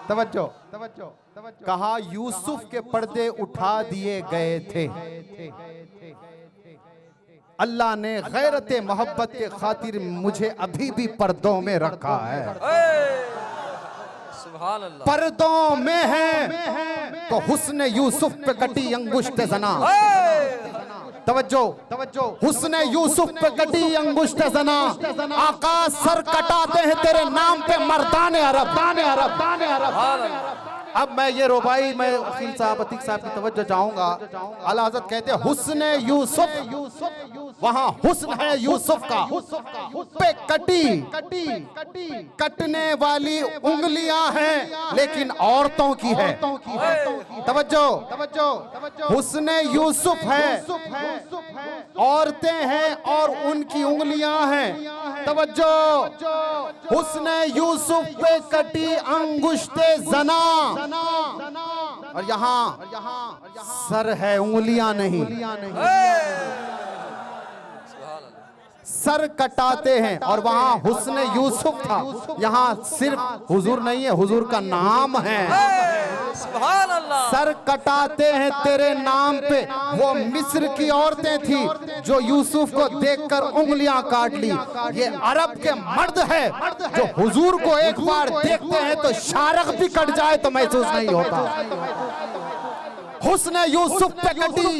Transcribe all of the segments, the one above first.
तवज्जो कहा यूसुफ के पर्दे उठा दिए गए थे, अल्लाह ने गैरत मोहब्बत के खातिर मुझे अभी भी पर्दों में रखा है। सुभान अल्लाह। पर्दों में है तो हुस्न यूसुफ पे कटी अंगुष्ठ जना, तवज्जो हुस्न यूसुफ पे कटी अंगुष्ठ जना, आका सर कटाते हैं तेरे नाम पे मर्दाने अरब। अब मैं ये रोबाई मैं वकील साहब अतीक साहब की तवज्जो चाहूंगा। आला हज़रत कहते हैं हुस्न यूसुफ, वहां हुस्न है यूसुफ का, पे कटने वाली उंगलियां हैं लेकिन औरतों की है। तवज्जो हुस्न यूसुफ है, औरतें हैं और उनकी उंगलियां हैं। तवज्जो हुस्न यूसुफ पे कटी अंगुष्ते जना, और यहाँ सर है उंगलियां नहीं। सर कटाते हैं और वहां हुस्न यूसुफ था, यहाँ सिर्फ हुजूर नहीं है, हुजूर का नाम है। सुभान अल्लाह। सर कटाते हैं तेरे नाम पे। वो मिस्र की औरतें थी जो यूसुफ को देखकर उंगलियां काट ली। ये अरब के मर्द है जो हुजूर को एक बार देखते हैं तो शारक भी कट जाए तो महसूस नहीं होता। हुस्न यूसुफ पे कटी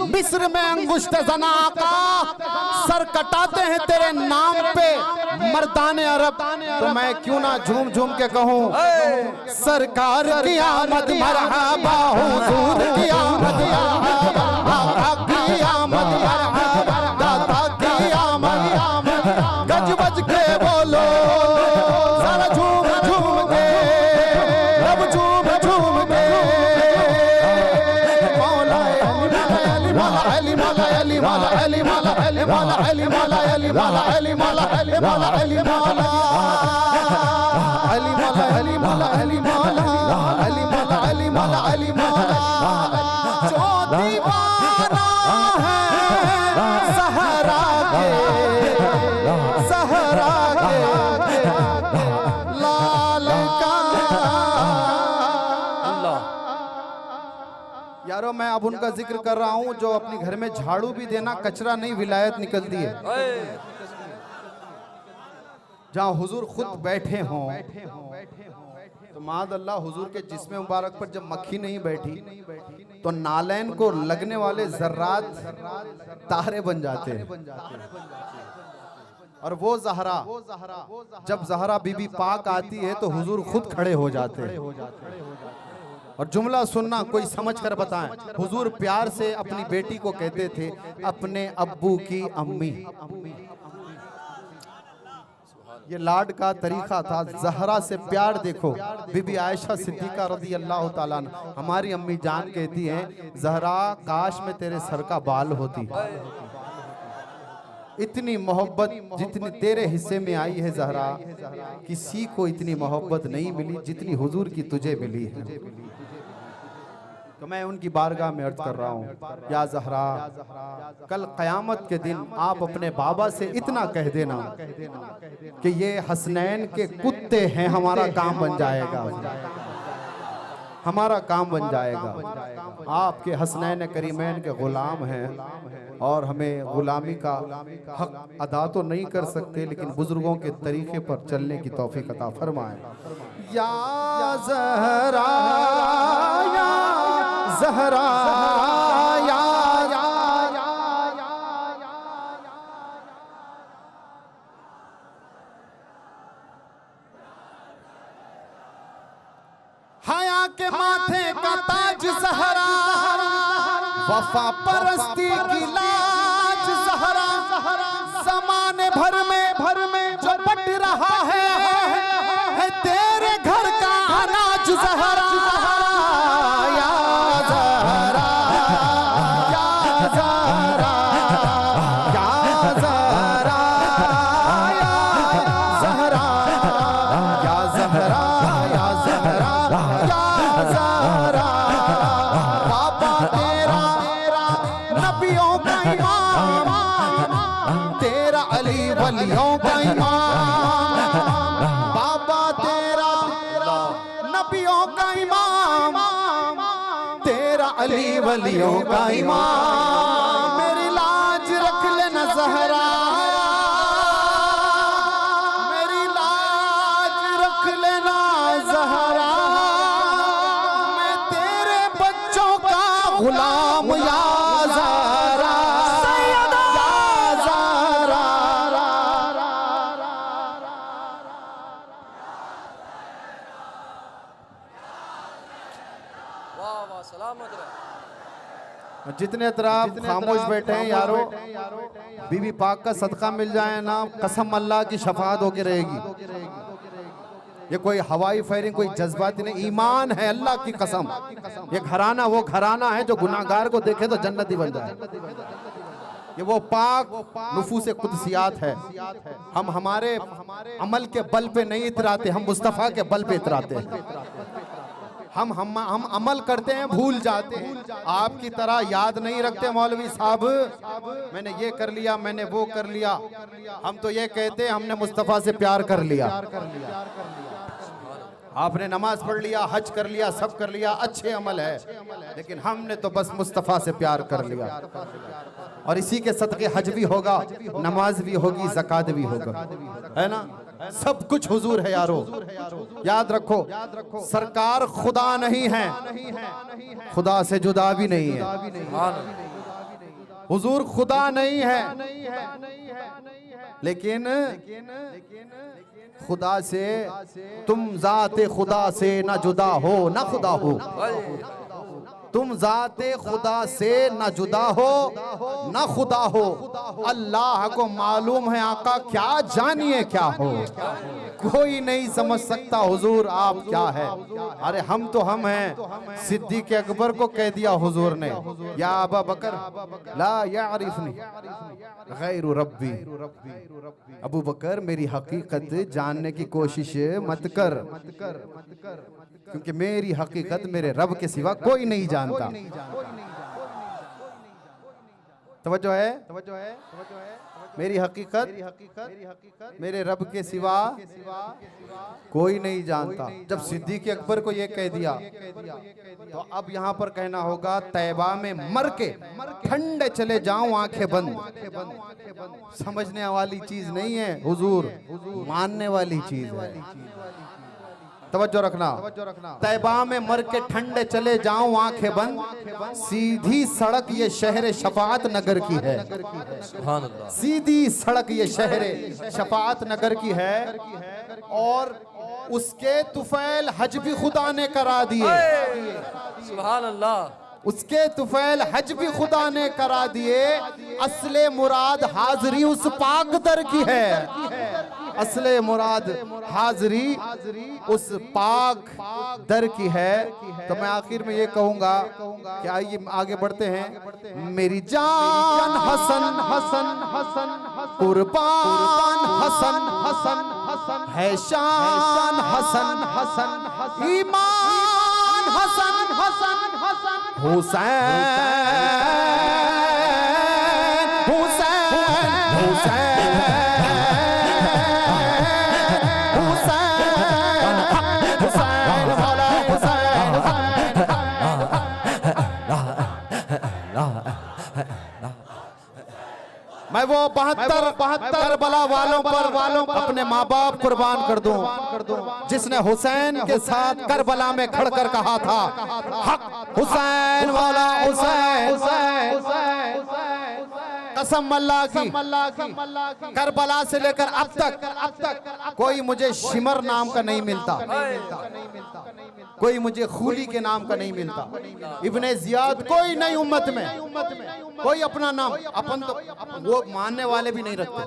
मिस्र में अंगुष्ठ जना, आका सर कटाते हैं तेरे नाम पे मर्दाने अरब। तो मैं क्यों ना झूम झूम के कहूं सरकार की आमद मरहबा, हुजूर की आमद मरहबा, की आमद मरहबा, दादा की आमद, गज बज के बोलो सारा झूम झूम के, रब झूम झूम के। अली मौला अली मौला अली मौला अली मौला अली मौला अली मौला अली मौला अली मौला अली मौला अली मौला अली मौला अली मौला अली मौला अली मौला अली मौला। जो दीवाना है सहरा के लाल का। यारो मैं अब उनका जिक्र कर रहा हूँ जो अपनी घर में झाड़ू भी देना कचरा नहीं विलायत निकलती है, जहाँ हुजूर खुद बैठे हों तो मादअल्लाह हुजूर के जिस्म मुबारक पर जब मक्खी नहीं बैठी तो नालैन को लगने वाले जर्रात तारे बन जाते हैं। और वो जहरा जब जहरा बीबी पाक आती है तो हुजूर खुद खड़े हो जाते हैं। और जुमला सुनना कोई समझ कर बताएं। हुजूर प्यार से अपनी बेटी को कहते थे अपने अब्बू की अम्मी। ये लाड का तरीका था। जहरा से प्यार देखो। बीबी आयशा सिद्दीका रज़ी अल्लाह ताला अन्हा हमारी अम्मी जान कहती हैं जहरा काश में तेरे सर का बाल होती। इतनी मोहब्बत जितनी तेरे हिस्से में आई है जहरा, किसी को इतनी मोहब्बत नहीं मिली जितनी हुजूर की तुझे मिली है। तो मैं उनकी बारगाह में अर्ज कर रहा हूँ या जहरा, कल क़यामत के दिन आप अपने बाबा से इतना कह देना कि ये हसनैन के कुत्ते हैं, हमारा काम बन जाएगा, हमारा काम बन जाएगा। आपके हसनैन करीमैन के गुलाम हैं और हमें गुलामी का हक अदा तो नहीं कर सकते, लेकिन बुजुर्गों के तरीके पर चलने की तौफीक अता फरमाएं। या ज़हरा या ज़हरा या हया के माथे का ताज ज़हरा, वफा परस्ती की लाज ज़हरा, ज़माने भर में जो बट रहा है तेरे घर का अनाज ज़हरा। या ज़हरा या ज़हरा या ज़हरा या ज़हरा या ज़हरा या ज़हरा या ज़हरा। बाबा तेरा नबियों का इमाम, तेरा अली वलियों का इमाम। नबियों का इमाम, तेरा अली वलियों का इमाम। मेरी लाज रख लेना ज़हरा, मेरी लाज रख लेना ज़हरा। मैं तेरे बच्चों का गुलाम या ज़हरा, या ज़हरा। वाह वाह सलामत रहे। जितने तरफ खामोश बैठे हैं यारो, बीबी पाक का सदका मिल जाए ना, कसम अल्लाह की शफाअत होके रहेगी। ये कोई हवाई फायरिंग, कोई जज्बाती नहीं, ईमान है अल्लाह की कसम। ये घराना वो घराना है जो गुनाहगार को देखे तो जन्नती बन जाए। ये वो पाक नुफूस कुदसियात है। हम हमारे अमल के बल पे नहीं इतराते, हम मुस्तफ़ा के बल पे इतराते हैं। हम अमल करते हैं, भूल जाते हैं। आपकी तरह याद नहीं रखते मौलवी साहब, मैंने ये कर लिया, मैंने वो कर लिया। हम तो ये कहते हैं हमने मुस्तफ़ा से प्यार कर लिया। आपने नमाज पढ़ लिया, हज कर लिया, सब कर लिया, अच्छे अमल है, लेकिन हमने तो बस मुस्तफ़ा से प्यार कर लिया। और इसी के सदके हज भी होगा, नमाज भी होगी, ज़कात भी होगा, है ना। सब कुछ हुजूर है यारो, याद रखो। सरकार खुदा नहीं है, खुदा से जुदा भी नहीं है। हुजूर खुदा नहीं है, लेकिन खुदा से तुम जाते खुदा से ना जुदा हो ना खुदा हो। तुम जाते खुदा से न जुदा हो न खुदा हो। अल्लाह को मालूम है आका क्या जानिए क्या हो। कोई नहीं समझ सकता हुजूर आप क्या है। अरे हम तो हम हैं। सिद्दीक़ अकबर को कह दिया हुजूर ने, या अबा बकर ला यारिफनी गैरु रब्बी। अबू बकर मेरी हकीकत जानने की कोशिश मत कर, क्योंकि मेरी हकीकत मेरे रब के सिवा कोई नहीं जानता। तवज्जो है, मेरी हकीकत मेरे रब के सिवा कोई नहीं जानता। जब सिद्दीक़ अकबर को ये कह दिया, तो अब यहाँ पर कहना होगा तैबा में मर के ठंडे चले जाऊं आंखें बंद। समझने वाली चीज नहीं है हुजूर, मानने वाली चीज है। तवज्जो रखना। तैबा में मर के ठंडे चले जाऊं आंखें बंद, सीधी सड़क ये शहर शफाअत नगर की है। सुभान अल्लाह। सीधी सड़क ये शहर शफाअत नगर की है। और उसके तुफैल हज भी खुदा ने करा दिए। सुभान अल्लाह। उसके तुफैल हज भी खुदा ने करा दिए। असले मुराद हाजरी उस पाक दर की है। असले मुराद हाजरी उस पाक दर की है। तो मैं आखिर में ये कहूंगा कि आइए आगे बढ़ते हैं। मेरी जान हसन हसन हसन कुर्बान हसन हसन है शान हसन हसन ईमान हसन हसन हसन हुसैन हुसैन हुसैन मैं वो 72 बला वालों पर अपने माँ बाप कुर्बान कर दूं, जिसने हुसैन के साथ करबला में खड़कर कहा था, हक हुसैन वाला हुसैन। कसम अल्लाह की, करबला से लेकर अब तक कोई मुझे शिमर नाम का नहीं मिलता, कोई मुझे खूली के नाम का नहीं मिलता। इब्ने जियाद कोई नहीं उम्मत में, कोई अपना नाम अपन तो वो मानने वाले भी नहीं रखते।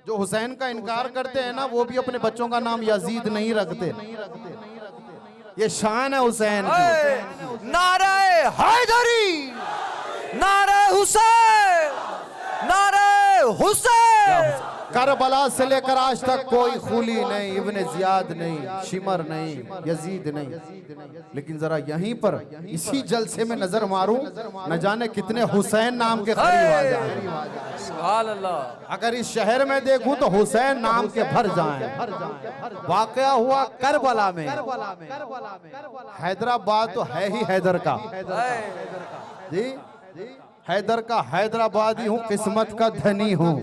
जो हुसैन का इनकार करते हैं ना, वो भी अपने बच्चों का नाम यजीद नहीं रखते। ये शान है हुसैन की। नारे हैदरी, नारे हुसैन, नारे हुसैन। करबला से लेकर आज तक कोई खूली नहीं, इब्ने जियाद नहीं, शिमर नहीं, यजीद नहीं। लेकिन जरा यहीं पर इसी जलसे में नजर मारूं, न जाने कितने हुसैन नाम के करीब आ जाएं। सुभान अल्लाह। अगर इस शहर में देखूं तो हुसैन नाम के भर जाएं। वाकया हुआ करबला में। हैदराबाद तो है ही हैदर का जी, हैदर का हैदराबादी हूँ, किस्मत का धनी हूँ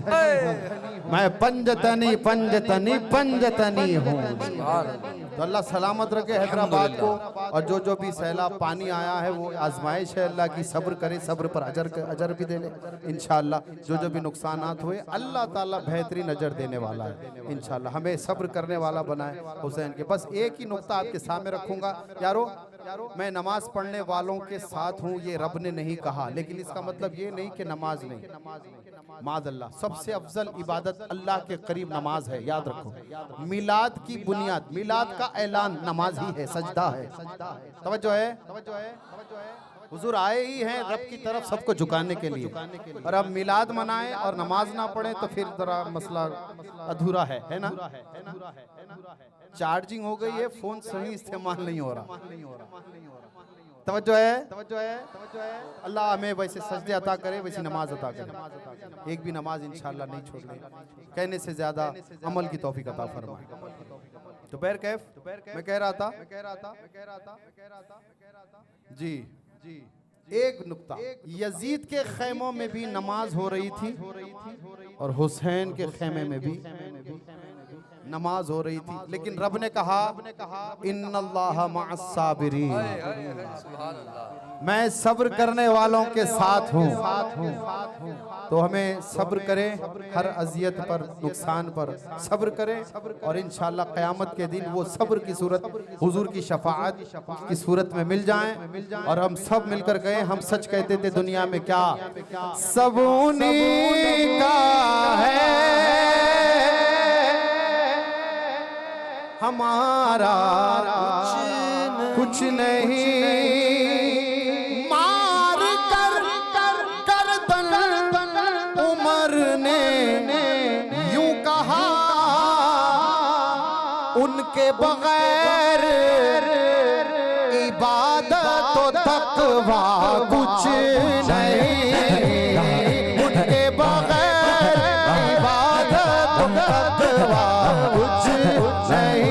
मैं, पंजतनी पंजतनी पंजतनी हूँ। तो अल्लाह सलामत रखे हैदराबाद को, और जो भी सैलाब पानी आया है वो आजमाइश है अल्लाह की, सब्र करे, सब्र पर अजर भी दे ले इंशाअल्लाह। जो भी नुकसानात हुए अल्लाह ताला बेहतरीन अजर देने वाला है इंशाअल्लाह, हमें सब्र करने वाला बनाए हुसैन के। बस एक ही नुक्ता आपके सामने रखूंगा यारो, मैं नमाज पढ़ने वालों के साथ हूँ ये रब ने नहीं कहा, लेकिन इसका मतलब ये नहीं कि नमाज नहीं। माज़अल्लाह सबसे अफजल इबादत अल्लाह के करीब नमाज है, याद रखो। मिलाद की बुनियाद, मिलाद का ऐलान नमाज ही है, सजदा है। तवज्जो है, हुजूर आए ही हैं रब की तरफ सबको झुकाने के लिए, और अब मिलाद मनाएं और नमाज ना पढ़े तो फिर जरा मसला अधूरा है ना। चार्जिंग हो गई है, फोन सही इस्तेमाल नहीं हो रहा। तवज्जो है। अल्लाह हमें वैसे सजदे अता करे, वैसी नमाज अता करे, एक भी नमाज इंशाअल्लाह नहीं छोड़ने, कहने से ज्यादा अमल की तौफीक अता फरमाए। तो बैर कैफ मैं कह रहा था जी, एक नुक्ता, यजीद के खेमों में भी नमाज हो रही थी और हुसैन के खेमे में भी नमाज हो रही थी, लेकिन रब ने कहा इन्नल्लाह मअस साबिरीन, मैं सब्र करने वालों के साथ हूँ। तो हमें सब्र करें, हर अजियत पर, नुकसान पर सब्र करें, और इंशाअल्लाह क़यामत के दिन वो सब्र की सूरत हुजूर की शफाअत की सूरत में मिल जाएं, और हम सब मिलकर गए। हम सच कहते थे दुनिया में क्या सब उन्हीं का है, हमारा कुछ नहीं, मार कर उमर ने यूं कहा, उनके बगैर इबादत तो तकवा कुछ नहीं, उनके बगैर इबादत तो तकवा कुछ नहीं,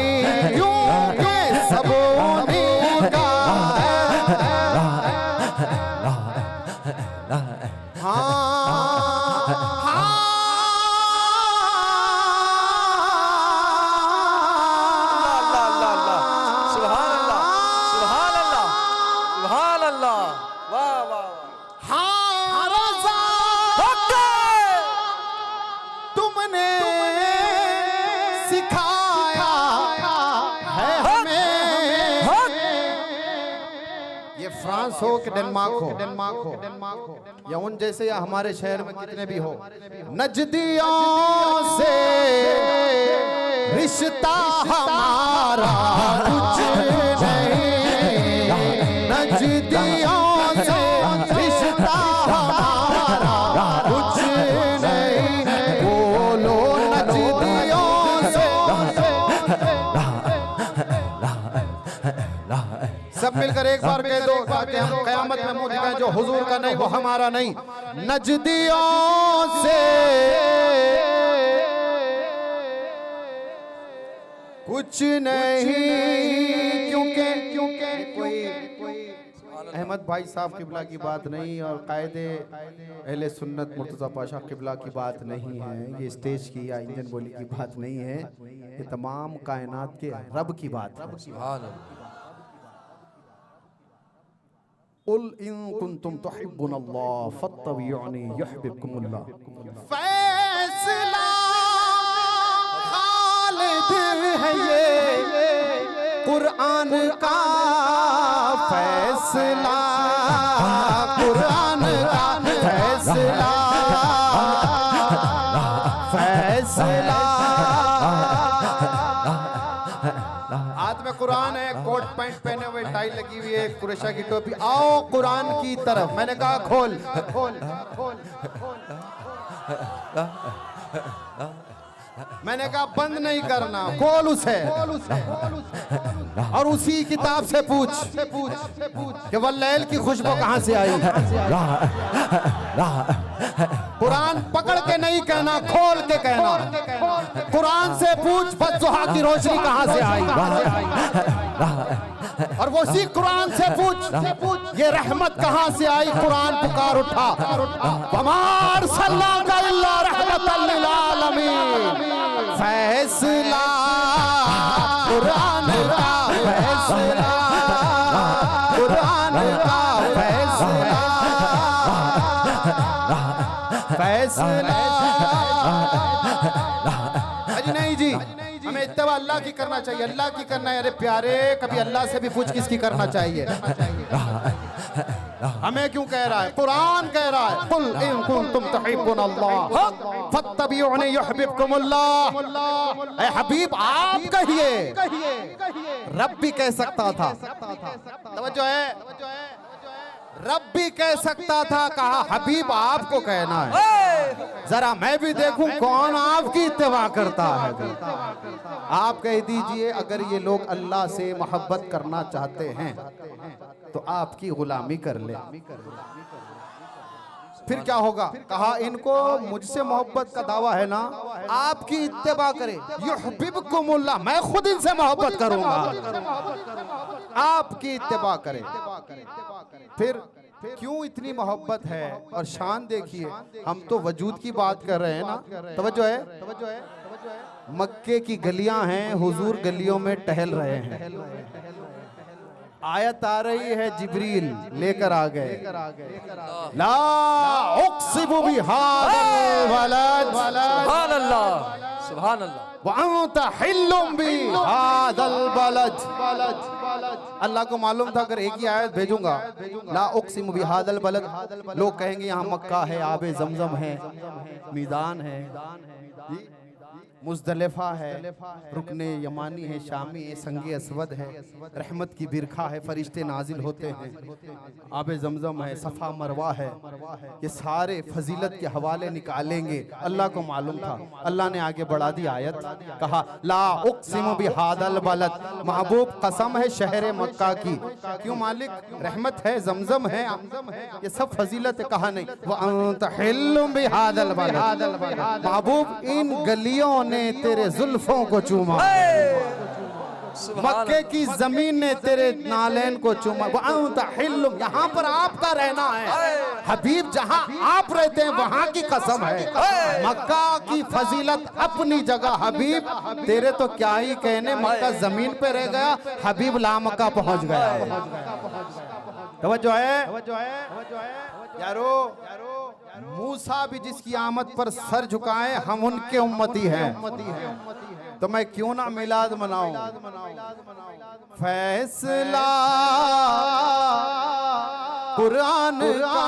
सब उन्हीं का फ्रांस हो कि डेनमार्क हो या उन जैसे या हमारे शहर में कितने भी हो, नजदियों से रिश्ता हमारा कुछ नहीं, नजदियों से रिश्ता हमारा कुछ नहीं, बोलो नजदियों से। सब मिलकर एक बार कह दो ताकि हम क़यामत में मुंह दिखाएं, जो हुजूर का नहीं वो हमारा नहीं। नजदियों से कुछ नहीं, क्योंकि कोई अहमद भाई साहब किबला की बात नहीं और कायदे अहले सुन्नत मुर्तज़ा पाशा किबला की बात नहीं है, ये स्टेज की या इंजन बोली की बात नहीं है, ये तमाम कायनात के रब की बात है। उल इन कुंतुम तुहिब्बुनल्लाह फत्तबिऊनी युहिब्बुकुमुल्लाह, फैसला खालिद है ये कुरान का फैसला, कुरान का फैसला, फैसला। हाथ में कुरान है, कोट पैंट पहने हुए, टाई लगी हुई है, कुरैशा की टोपी, आओ कुरान की तरफ। मैंने कहा खोल खोल खोल। मैंने कहा बंद नहीं करना, खोल उसे और उसी किताब से पूछ कि वल्लैल की खुशबू कहां से आई। कुरान पकड़ के नहीं कहना, खोल के कहना। कुरान से पूछ बद्दुहा की रोशनी कहां से आई, और वो उसी कुरान से पूछ ये रहमत कहां से आई। कुरान पुकार उठा, वमार सल्ला का इल्ला रहमतल लिल आलमीन। फैसला कुरान का फैसला, कुरान का फैसला, फैसला। अजी नहीं जी, हमें इत्तेबा अल्लाह की करना चाहिए, अल्लाह की करना है। अरे प्यारे, कभी अल्लाह से भी पूछ किसकी करना चाहिए। हमें क्यों कह रहा है, कुरान कह रहा है कुल इन कुंतुम तुहिब्बुनल्लाह फत्तबिऊनी युहिब्बुकुमुल्लाह। ऐ हबीब आप कहिए, रब भी कह सकता था। तवज्जो है, रब भी कह सकता था, कहा हबीब आपको कहना है। जरा मैं भी देखूं कौन आपकी इत्तेबा करता है। आप कह दीजिए अगर ये लोग अल्लाह से मोहब्बत करना चाहते हैं तो आपकी गुलामी कर ले। फिर क्या होगा, कहा इनको मुझसे मोहब्बत का दावा है ना, आपकी इत्तेबा करे। युहिब्बुकुमुल्लाह, मैं खुद इनसे मोहब्बत करूंगा, आपकी इत्तेबा करे। फिर क्यों इतनी मोहब्बत है, और शान देखिए, हम तो वजूद की बात कर रहे हैं ना। तवज्जो है, तवज्जो है। मक्के की गलियां हैं, हुजूर गलियों में टहल रहे हैं। आयत आ रही है, जिब्रील लेकर आ गए, ला उक़सिमु बिहाज़ल बलद, सुभान अल्लाह, सुभान अल्लाह, व अंता हिल्लुम बिहाज़ल बलद। अल्लाह को मालूम था अगर एक ही आयत भेजूंगा, ला उक़सिमु बिहाज़ल बलद, लोग कहेंगे यहाँ मक्का है, आबे ज़मज़म है, मीज़ान है, मुज़दलिफ़ा है, रुकने यमानी है, शामी है, संगे अस्वद है, रहमत की बिरखा है, फरिश्ते नाजिल होते हैं, आबे ज़मज़म है, सफ़ा मरवा है। ये सारे फजीलत के हवाले निकालेंगे। अल्लाह को मालूम था। अल्लाह ने आगे बढ़ा दी आयत, कहा ला उक़सिमु बिहाज़ल बलद, महबूब कसम है शहर मक्का की। क्यों मालिक, रहमत है, ज़मज़म है, ये सब फजीलत है। कहा नहीं, व अंता हिल्लुम बिहाज़ल बलद, महबूब इन गलियों ने तेरे जुल्फों को चूमा, मक्के की जमीन ने तेरे नालैन को चूमा। यहाँ पर आपका रहना है हबीब, जहाँ आप रहते हैं वहाँ की कसम है। मक्का की फजीलत अपनी जगह, हबीब तेरे तो क्या ही कहने, मक्का जमीन पे रह गया, हबीब ला मक्का पहुँच गया। तवज्जो है यारो, मूसा भी जिसकी आमद पर सर झुकाए, हम उनके उम्मती हैं, तो मैं क्यों ना मिलाद मनाऊं। फैसला कुरान का,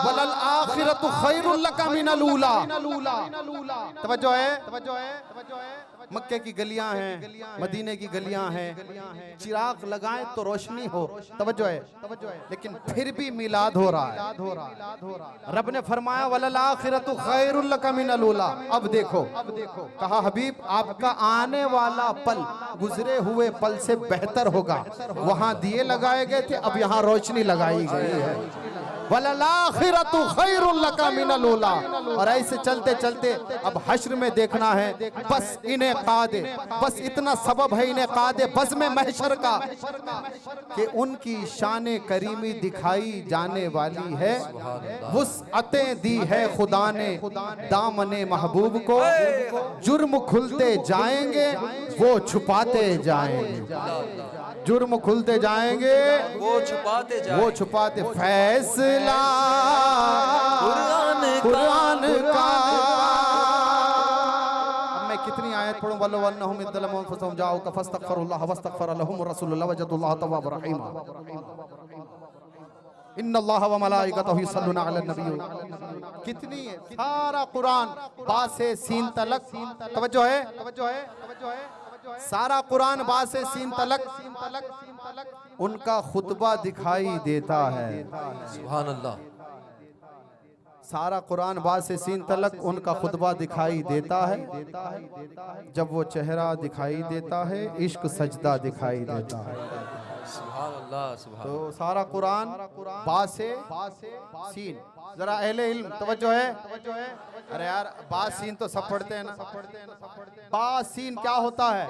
वलल आखिरतु खैरुल लका मिनल ऊला। तवज्जो है, मक्के की गलियां हैं, मदीने की गलियां हैं, चिराग लगाएं तो रोशनी हो। तवज्जो है, लेकिन फिर भी मिलाद हो रहा है। रब ने फरमाया वलल आखिरतु खैरुल लका मिनल ऊला। अब देखो, कहा हबीब आपका आने वाला पल गुजरे हुए पल से बेहतर होगा। वहां दिए लगाए गए थे, अब यहाँ रोशनी लगाई गई है। वलल आखिरतु खैरुल लका मिनल ऊला। और ऐसे चलते चलते अब हश्र में देखना है, बस इन्हें कादे, बस इतना सबब है इन्हें कादे बस में महशर का, कि उनकी शान करीमी दिखाई जाने वाली है। वुसअतें दी है खुदा ने दामने महबूब को, जुर्म खुलते जाएंगे वो छुपाते जाएंगे, जुर्म खुलते जाएंगे वो छुपाते जाएंगे, वो छुपाते। फैसला कुरान का। अब मैं कितनी आयत पढ़ूं, वल्लो अन्नहुम इद्दलमू अनफुसहुम जाऊका फस्तगफिरुल्लाह वस्तगफर लहुम रसूलुल्लाह वजदुल्लाह तव्वाबर रहीमा। इन्नल्लाह व मलाइकतहु युसल्लूना अलन नबी। कितनी है, सारा कुरान बा से सीन तलक। तवज्जो है, सारा कुरान बा से सीन तलक उनका खुतबा दिखाई देता है। सुभान अल्लाह। सारा कुरान बा से सीन तलक उनका खुतबा दिखाई देता है। जब वो चेहरा दिखाई देता है, इश्क सजदा दिखाई देता है। सुभान अल्लाह, सुभान। तो सारा कुरान बा से सीन। जरा अहले इल्म तवज्जो है। अरे यार, बा सीन तो सब पढ़ते हैं ना। बा सीन क्या होता है?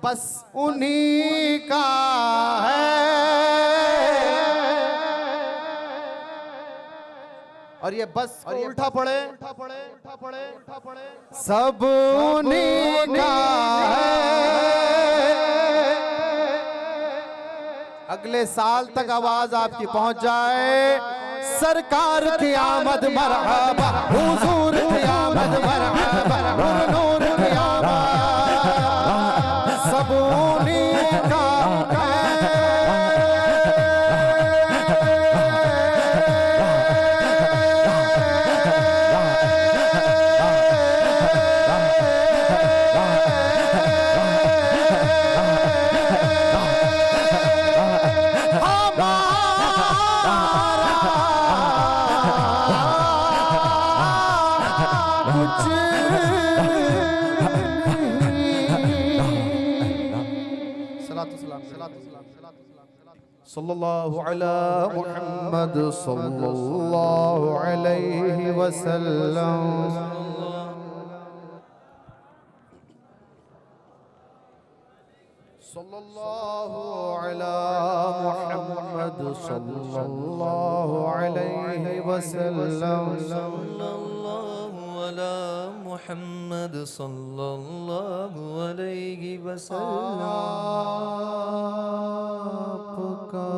बस उन्हीं का है। और ये बस को उल्टा पड़े, सब उन्हीं का है। अगले साल तक आवाज आपकी पहुंच जाए, सरकार की आमद मरहबा, हुजूर की आमद मरहबा, नूर की आमद, सब उन्हीं का है। सल्लल्लाहु अला मुहम्मद सल्लल्लाहु अलैहि वसल्लम। सल्लल्लाहु अला मुहम्मद सल्लल्लाहु अलैहि वसल्लम। मुहम्मद सल्लल्लाहु अलैहि वसल्लम। आपका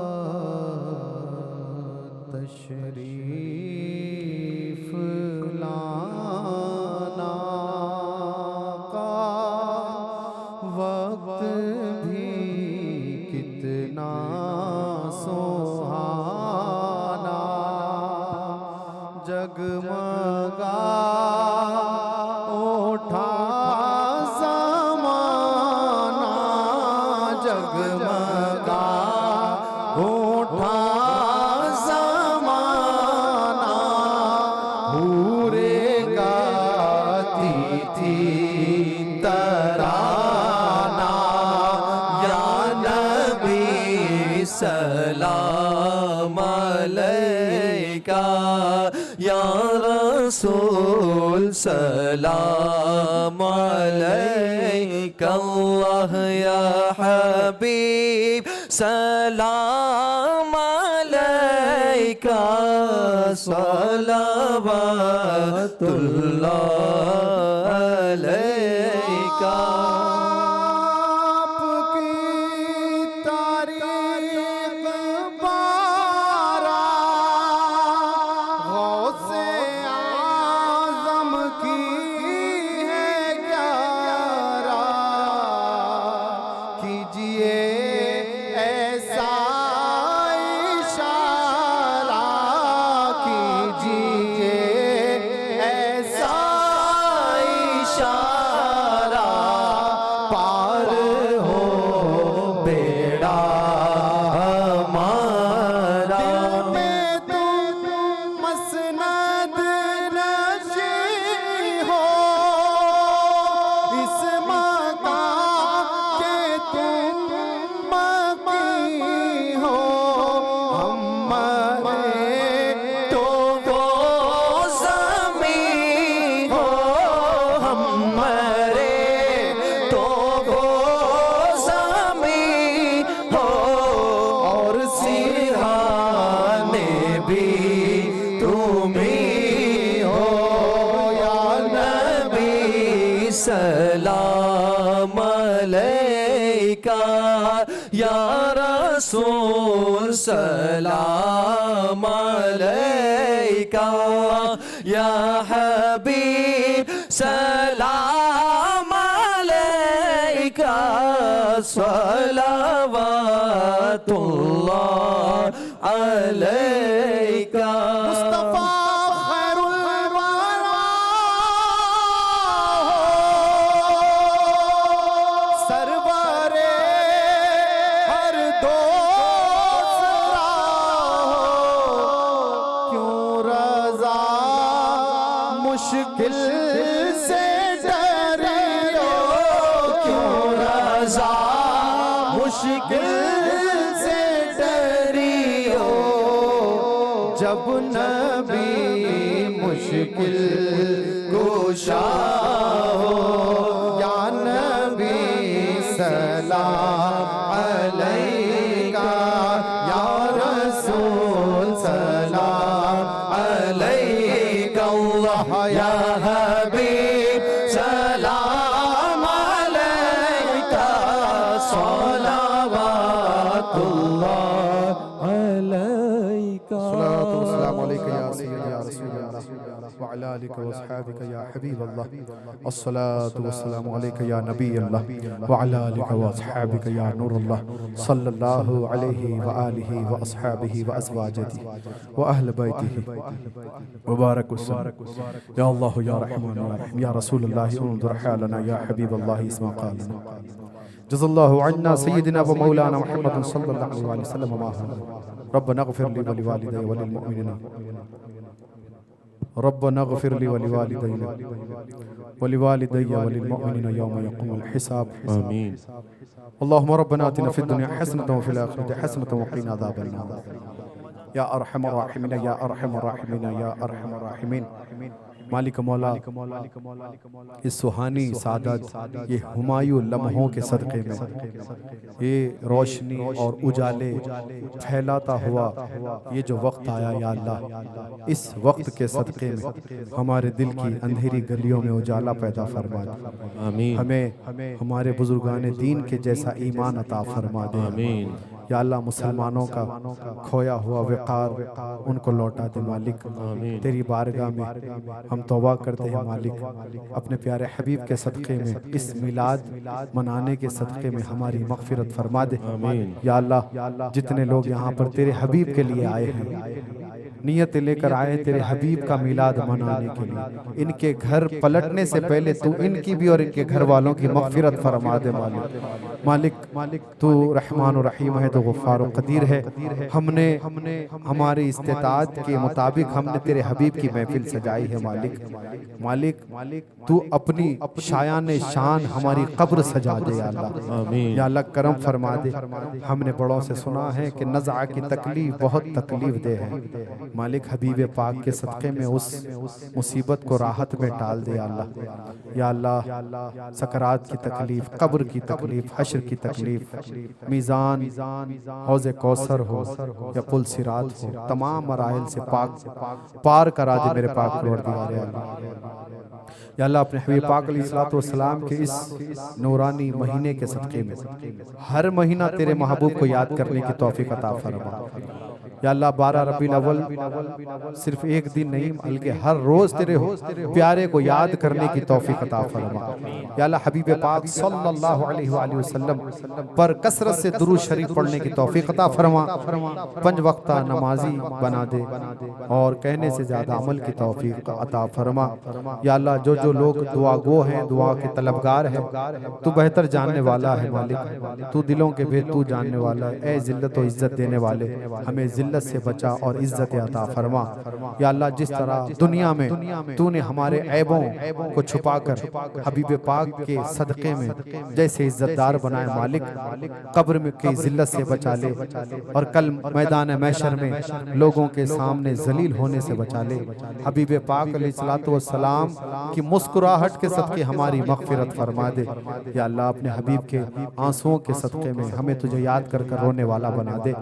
तशरीफ लाना का वक्त भी कितना सुहाना, जगमगा उठा ज़माना, जगमगा उठा ज़माना, हूरे गाती थी तराना, या नबी सलाम अलैका, या रसूल सलाम अलैका, अल्लाह या हबीब सलाम अलैका, सलावतुल्लाह अलैका। सलाम अलैका, या रसूल सलाम अलैका, या हबीब सलाम अलैका, सलावतुल्लाह अलैका। मुस्तफा खैरुल वरा सरवरे हर दो सरा, क्यों रजा मुश्किल से डरियो, जब नबी मुश्किल कुशा हो, या नबी सलाम अलैका, या रसूल सलाम अलैका अल्लाह या हबीब सलाम अलैका, सलावतुल्लाह अलैका। अस्सलाम अलैका या सय्यदी या रसूल अल्लाह व अला आलिका व अस्हाबिका या हबीब अल्लाह, अस्सलातु वस्सलामु अलैका या नबी अल्लाह व अला आलिका व अस्हाबिका या नूर अल्लाह, सल्लल्लाहु अलैहि व आलिहि व अस्हाबिहि व अज़वाजिहि व अहल बैतिहि व बारक वसल्लम। या अल्लाह या रहमान या रहीम या रसूल अल्लाह उन्ज़ुर हालना या हबीब अल्लाह इस्मा क़ालना, जज़ल्लाहु अन्ना सय्यदना व मौलाना मुहम्मद सल्लल्लाहु अलैहि वसल्लम मा रब्बना इग़फिर ली व लिवालिदैया व लिल मुमिनीना, रब्बना इग़फिर ली व लिवालिदैया व लिवालिदैया व लिल मुमिनीना यौम यक़ूमुल हिसाब। आमीन। अल्लाहुम्मा रब्बना आतिना फ़िद दुनिया हसनतन व फ़िल आखिरति हसनतन व क़िना अज़ाबन नार। या अरहमर राहिमीन या अरहमर राहिमीन या अरहमर राहिमीन। मालिक मौला, इस सुहानी सादत, ये हुमायूं लम्हों के सदक़े में ये रोशनी और उजाले फैलाता हुआ ये जो वक्त आया, या अल्लाह इस वक्त के सदक़े में हमारे दिल की अंधेरी गलियों में उजाला पैदा फरमा दे। आमीन। हमें हमारे बुजुर्गान दीन के जैसा ईमान अता फरमा दे। आमीन। या अल्लाह मुसलमानों का खोया हुआ वक़ार उनको लौटा दे मालिक। तेरी बारगाह में हम तौबा करते हैं मालिक, अपने प्यारे हबीब के सदक़े में इस मिलाद मनाने के सदक़े में हमारी मग़फ़िरत फरमा दे। या अल्लाह जितने लोग यहाँ पर तेरे हबीब के लिए आए हैं, नियत लेकर आए तेरे हबीब का मिलाद मनाने के लिए, इनके घर पलटने से पहले तू इनकी भी और इनके घर वालों की मग़फ़िरत फरमा दे मालिक। मालिक तू रहमान और रहीम है, तो गफ़ार और क़दीर है। हमने हमारी इस्तिताअत के मुताबिक हमने तेरे हबीब की महफिल सजाई है मालिक। तू अपनी शायान शान हमारी कब्र सजा दे या अल्लाह। या अल्लाह करम फरमा दे। हमने बड़ों से सुना है कि नज़ा की तकलीफ बहुत तकलीफ दे है मालिक। हबीब पाक के सदक़े में उस मुसीबत को राहत में टाल दे अल्लाह। या अल्लाह सकरात की तकलीफ, कब्र की तकलीफ, हश्र की तकलीफ, मीज़ान, हौज़े कौसर हो या पुल सिरात हो, तमाम मराहिल से पार करा दे मेरे पाक परवरदिगार। या अल्लाह अपने हबीब पाक अलैहिस्सलातु वस्सलाम के इस नूरानी महीने के सदक़े में हर महीना तेरे महबूब को याद करने की तौफीक अता फरमा। या अल्लाह 12 रबीउल अव्वल सिर्फ एक दिन नहीं बल्कि हर रोज तेरे प्यारे को याद करने की तौफीक अता फरमा। या अल्लाह हबीब पाक सल्लल्लाहु अलैहि वसल्लम पर कसरत से दुरूद शरीफ पढ़ने की तौफीक अता फरमा। 5 वक्ता नमाजी बना दे और कहने से ज्यादा अमल की तौफीक अता फरमा। या अल्लाह जो जो लोग दुआ गो हैं, दुआ के तलबगार हैं, तू बेहतर जानने वाला है मालिक। तू दिलों के भेद तू जानने वाला है। ए जिल्लत और इज्जत देने वाले, हमें जिल्लत से बचा और इज्जत अता फरमा। या अल्लाह जिस तरह दुनिया में तूने हमारे ऐबों को छुपाकर हबीब पाक के सदक़े में जैसे इज्जतदार बनाए मालिक, कब्र में की जिल्लत से बचा ले और कल मैदान महशर में लोगों के सामने जलील होने से बचा ले। हबीब पाक अलैहिस्सलातु वस्सलाम की मुस्कुराहट के सदक़े हमारी मग़फ़िरत फरमा दे। या अल्लाह अपने हबीब के आंसुओं के सदक़े में हमें तुझे याद कर कर रोने वाला बना दे।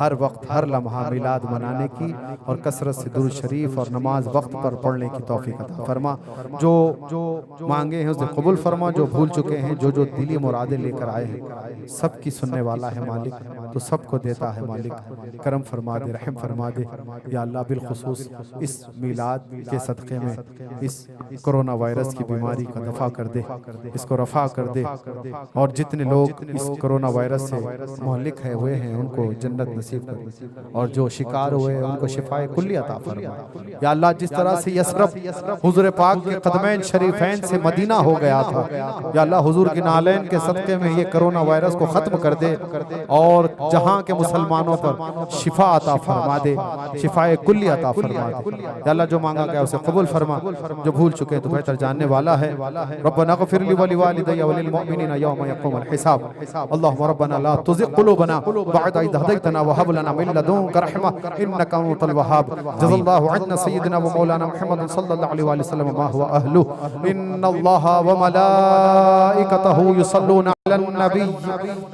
हर वक्त हर लम्हा मिलाद मनाने की और कसरत से दुरूद शरीफ और नमाज वक्त पर पढ़ने की तौफीक अता फरमा। जो मांगे हैं उसे कबूल फरमा, जो भूल चुके हैं, जो जो दिली मुरादे लेकर आए हैं, सबकी सुनने वाला है मालिक, तो सबको देता है मालिक। करम फरमा दे, रहम फरमा दे। या अल्लाह बिलखुसूस इस मिलाद के सदक़े में इस कोरोना वायरस की बीमारी का दफ़ा कर दे, इसको रफ़ा कर दे और जितने लोग इस कोरोना वायरस से मुहल्लिक हुए हैं उनको जन्नत नसीब कर। और जो शिकार हुए उनको शिफाए कुल्ली अता फरमा। या अल्लाह जिस तरह से यसरब हुजूर पाक के कदमैन शरीफैन से मदीना हो गया था, या अल्लाह हुजूर के नालैन के सदक़े में ये कोरोना वायरस को ख़त्म कर दे और जहाँ के मुसलमानों पर शिफा अता फरमा दे, शिफाए कुल्ली अता फरमा दे। या अल्लाह जो मांगा गया उसे कबूल फरमा, जो भूल चुके तो बेहतर जानने वाला है। रब्बना ग़फ़िर ली व लिवालिदैया व लिलमुअमिनीना यौम यक़ूमुल हिसाब। अल्लाहुम्मा रब्बना ला तुज़िग़ क़ुलूबना बअद इज़ हदैतना व हब लना मिन लदुनका रहमा इन्नका अंतल वहाब। जज़ल्लाहु अन्ना सय्यिदना व मौलाना मुहम्मद सल्लल्लाहु अलैहि वसल्लम मा हुवा अहलु। इन्नल्लाहा व मलाइकतहु युसल्लूना अलन नबी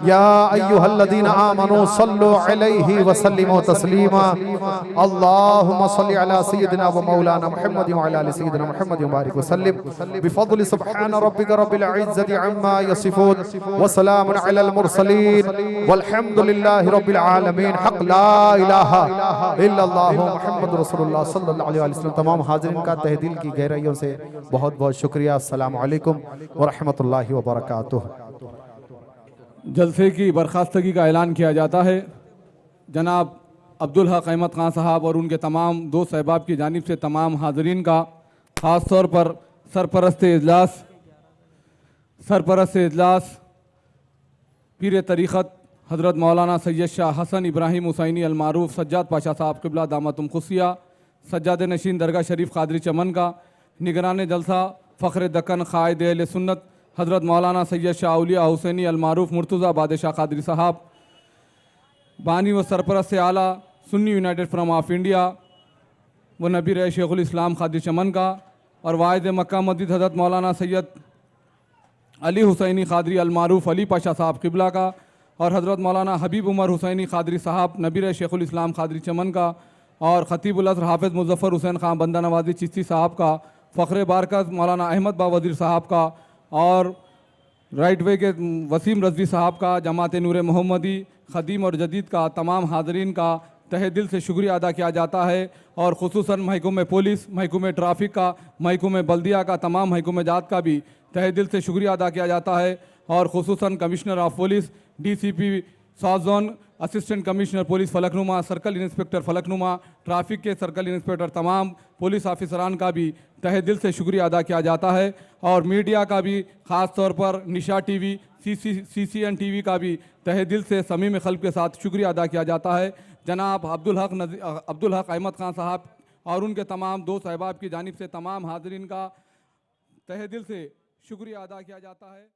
या अय्युहल्लज़ीना आमनू सल्लु अलैहि व सल्लिमू तस्लीमा। अल्लाहुम्मा सल्लि अला सय्यिदिना व मौलाना मुहम्मद व अला आलि सय्यिदिना मुहम्मद व बारिक व सल्लिम बिफज़्लि सुब्हान रब्बिका रब्बिल इज़्ज़ति अम्मा यसिफून व सलामुन अलल मुरसलीन वल्हम्दुलिल्लाहि रब्बिल आलमीन। हक़ ला इलाहा इल्लल्लाहु मुहम्मदुर रसूलुल्लाह सल्लल्लाहु अलैहि वसल्लम। तमाम हाज़िरीन का तहे दिल की गहराइयों से बहुत बहुत शुक्रिया। अस्सलामु अलैकुम व रहमतुल्लाहि व बरकातुहू। जलसे की बर्खास्तगी का ऐलान किया जाता है। जनाब अब्दुल हक अहमद खान साहब और उनके तमाम दोस्त अहबाब की जानिब से तमाम हाज़रीन का, ख़ास तौर पर सरपरस्त इजलास पीर तरीक़त हज़रत मौलाना सैयद शाह हसन इब्राहिम हुसैनी अलमारूफ सज्जाद पाशा साहब क़िबला दामतुम खुसिया, सज्जाद नशीन दरगाह शरीफ क़ादरी चमन का, निगरान जलसा फ़ख्र दक्कन क़ाइद अहले सुन्नत हज़रत मौलाना सैयद शाह औलिया हुसैनी अलमारूफ मुर्तज़ा बादशाह क़ादरी साहब, बानी व सरपरस्त आला Sunni United from of India व नबी रहे शेखुल इस्लाम क़ादरी चमन का, और वाहिद मक्का मस्जिद हज़रत मौलाना सैयद अली हुसैनी क़ादरी अलमारूफ अली पाशा साहब क़िबला का, और हज़रत मौलाना हबीब उमर हुसैनी क़ादरी साहब नबी रहे शेखुल इस्लाम क़ादरी चमन का, और ख़तीबुल अज़हर हाफ़िज़ मुज़फ़्फ़र हुसैन ख़ान बंदा नवाज़ी चिश्ती साहब का, फ़ख्र बारकत मौलाना अहमद बा वज़ीर साहब का, और राइट वे के वसीम रज़वी साहब का, जमात नूर मोहम्मदी ख़दीम और जदीद का तमाम हाज़रीन का तहे दिल से शुक्रिया अदा किया जाता है। और ख़ुसूसन महकूम पुलिस, महकूम ट्राफिक का, महकूम बल्दिया का, तमाम महकूम जात का भी तहे दिल से शुक्रिया अदा किया जाता है। और ख़ुसूसन commissioner of police, DCP south zone, assistant commissioner police Falaknuma, circle inspector Falaknuma, traffic के सर्कल इंस्पेक्टर, तमाम पुलिस ऑफिसरान का भी तहे दिल से शुक्रिया अदा किया जाता है। और मीडिया का भी ख़ास तौर पर निशा TV, CCN TV का भी तहे दिल से समीम क़ल्ब के साथ शुक्रिया अदा किया जाता है। जनाब अब्दुल हक अहमद खान साहब और उनके तमाम दोस्त अहबाब की जानिब से तमाम हाज़रीन का तहे दिल से शुक्रिया अदा किया जाता है।